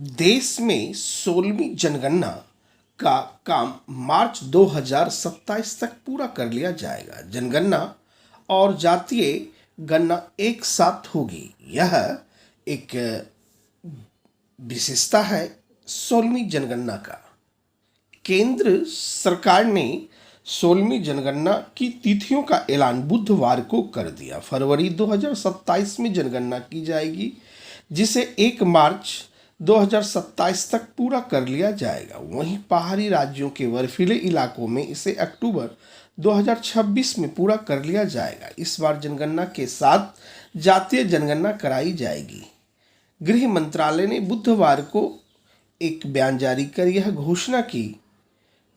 देश में 16वीं जनगणना का काम मार्च 2027 तक पूरा कर लिया जाएगा। जनगणना और जातीय गणना एक साथ होगी। यह एक विशेषता है 16वीं जनगणना का। केंद्र सरकार ने 16वीं जनगणना की तिथियों का ऐलान बुधवार को कर दिया। फरवरी 2027 में जनगणना की जाएगी, जिसे 1 मार्च 2027 तक पूरा कर लिया जाएगा। वहीं पहाड़ी राज्यों के बर्फीले इलाकों में इसे अक्टूबर 2026 में पूरा कर लिया जाएगा। इस बार जनगणना के साथ जातीय जनगणना कराई जाएगी। गृह मंत्रालय ने बुधवार को एक बयान जारी कर यह घोषणा की।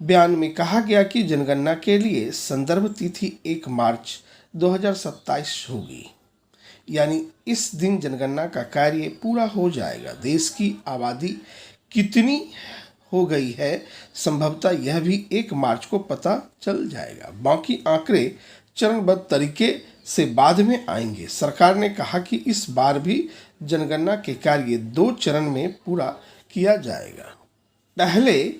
बयान में कहा गया कि जनगणना के लिए संदर्भ तिथि 1 मार्च 2027 होगी, यानी इस दिन जनगणना का कार्य पूरा हो जाएगा। देश की आबादी कितनी हो गई है, संभवतः यह भी 1 मार्च को पता चल जाएगा। बाकी आंकड़े चरणबद्ध तरीके से बाद में आएंगे। सरकार ने कहा कि इस बार भी जनगणना के कार्य 2 चरण में पूरा किया जाएगा। पहले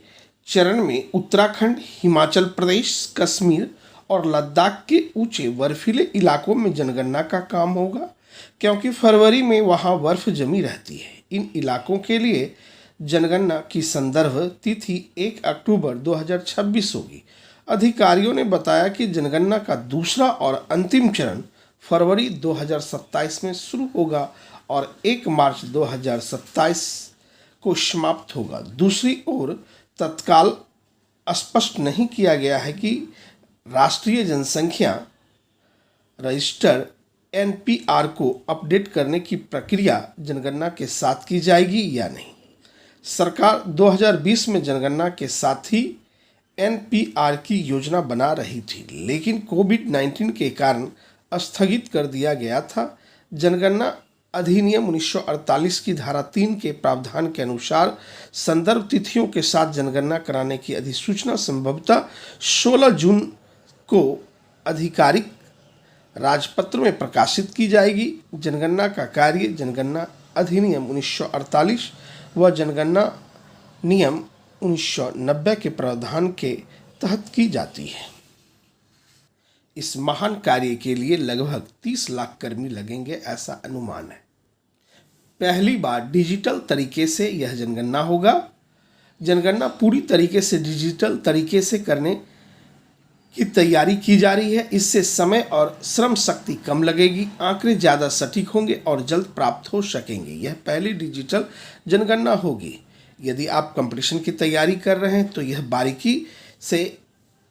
चरण में उत्तराखंड, हिमाचल प्रदेश, कश्मीर और लद्दाख के ऊंचे बर्फीले इलाकों में जनगणना का काम होगा, क्योंकि फरवरी में वहां बर्फ जमी रहती है। इन इलाकों के लिए जनगणना की संदर्भ तिथि 1 अक्टूबर 2026 होगी। अधिकारियों ने बताया कि जनगणना का दूसरा और अंतिम चरण फरवरी 2027 में शुरू होगा और 1 मार्च 2027 को समाप्त होगा। दूसरी ओर तत्काल स्पष्ट नहीं किया गया है कि राष्ट्रीय जनसंख्या रजिस्टर NPR को अपडेट करने की प्रक्रिया जनगणना के साथ की जाएगी या नहीं। सरकार 2020 में जनगणना के साथ ही NPR की योजना बना रही थी, लेकिन कोविड-19 के कारण स्थगित कर दिया गया था। जनगणना अधिनियम 1948 की धारा 3 के प्रावधान के अनुसार संदर्भ तिथियों के साथ जनगणना कराने की अधिसूचना संभवतः 16 जून को आधिकारिक राजपत्र में प्रकाशित की जाएगी। जनगणना का कार्य जनगणना अधिनियम 1948 व जनगणना नियम 1990 के प्रावधान के तहत की जाती है। इस महान कार्य के लिए लगभग 30 लाख कर्मी लगेंगे, ऐसा अनुमान है। पहली बार डिजिटल तरीके से यह जनगणना होगा। जनगणना पूरी तरीके से डिजिटल तरीके से करने की तैयारी की जा रही है। इससे समय और श्रम शक्ति कम लगेगी, आंकड़े ज़्यादा सटीक होंगे और जल्द प्राप्त हो सकेंगे। यह पहली डिजिटल जनगणना होगी। यदि आप कंपटीशन की तैयारी कर रहे हैं तो यह बारीकी से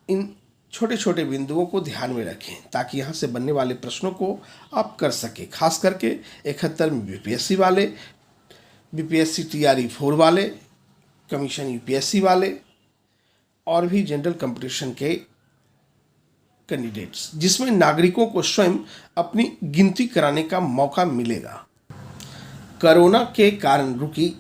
इन छोटे छोटे बिंदुओं को ध्यान में रखें, ताकि यहाँ से बनने वाले प्रश्नों को आप कर सकें। खास करके 71 में BPSC वाले, BPSC TRE 4 वाले, कमीशन UPSC वाले और भी जनरल कंपटीशन के कैंडिडेट्स, जिसमें नागरिकों को स्वयं अपनी गिनती कराने का मौका मिलेगा। कोरोना के कारण रुकी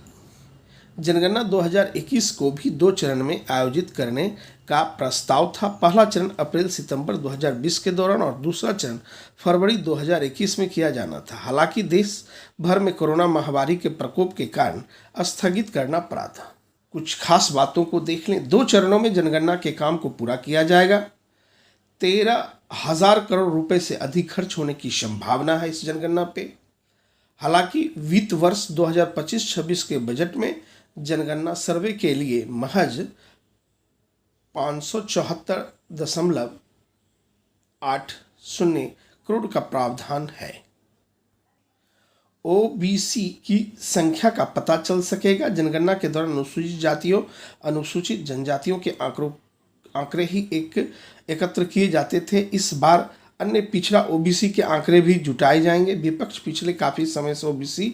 जनगणना 2021 को भी 2 चरण में आयोजित करने का प्रस्ताव था। पहला चरण अप्रैल-सितंबर 2020 के दौरान और दूसरा चरण फरवरी 2021 में किया जाना था। हालांकि देश भर में कोरोना महामारी के प्रकोप के कारण स्थगित करना पड़ा था। कुछ खास बातों को देख लें। 2 चरणों में जनगणना के काम को पूरा किया जाएगा। 13,000 करोड़ रुपए से अधिक खर्च होने की संभावना है इस जनगणना पे। हालांकि वित्त वर्ष 2025-26 के बजट में जनगणना सर्वे के लिए महज 574.80 करोड़ का प्रावधान है। OBC की संख्या का पता चल सकेगा। जनगणना के दौरान अनुसूचित जातियों, अनुसूचित जनजातियों के आंकड़े ही एकत्र किए जाते थे। इस बार अन्य पिछड़ा OBC के आंकड़े भी जुटाए जाएंगे। विपक्ष पिछले काफ़ी समय से OBC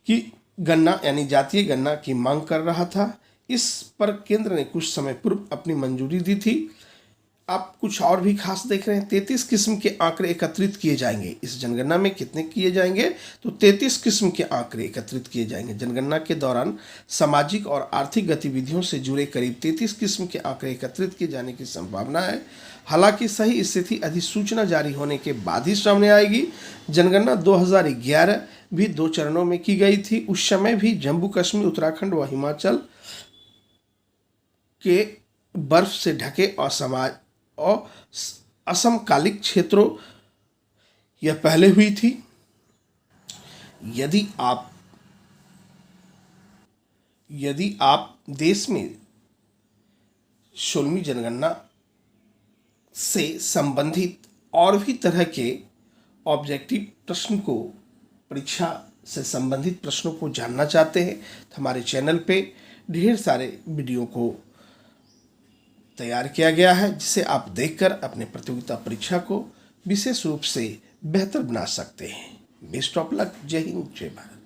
की गणना यानी जातीय गणना की मांग कर रहा था। इस पर केंद्र ने कुछ समय पूर्व अपनी मंजूरी दी थी। आप कुछ और भी खास देख रहे हैं। 33 किस्म के आंकड़े एकत्रित किए जाएंगे। इस जनगणना में कितने किए जाएंगे? तो 33 किस्म के आंकड़े एकत्रित किए जाएंगे। जनगणना के दौरान सामाजिक और आर्थिक गतिविधियों से जुड़े करीब 33 किस्म के आंकड़े एकत्रित किए जाने की संभावना है। हालांकि सही स्थिति अधिसूचना जारी होने के बाद ही सामने आएगी। जनगणना 2011 भी 2 चरणों में की गई थी। उस समय भी जम्मू कश्मीर, उत्तराखंड व हिमाचल के बर्फ से ढके और असमकालिक क्षेत्रों यह पहले हुई थी। यदि आप देश में 16वीं जनगणना से संबंधित और भी तरह के ऑब्जेक्टिव प्रश्न को, परीक्षा से संबंधित प्रश्नों को जानना चाहते हैं तो हमारे चैनल पे ढेर सारे वीडियो को तैयार किया गया है, जिसे आप देखकर अपने प्रतियोगिता परीक्षा को विशेष रूप से बेहतर बना सकते हैं। Best of luck. जय हिंद, जय भारत।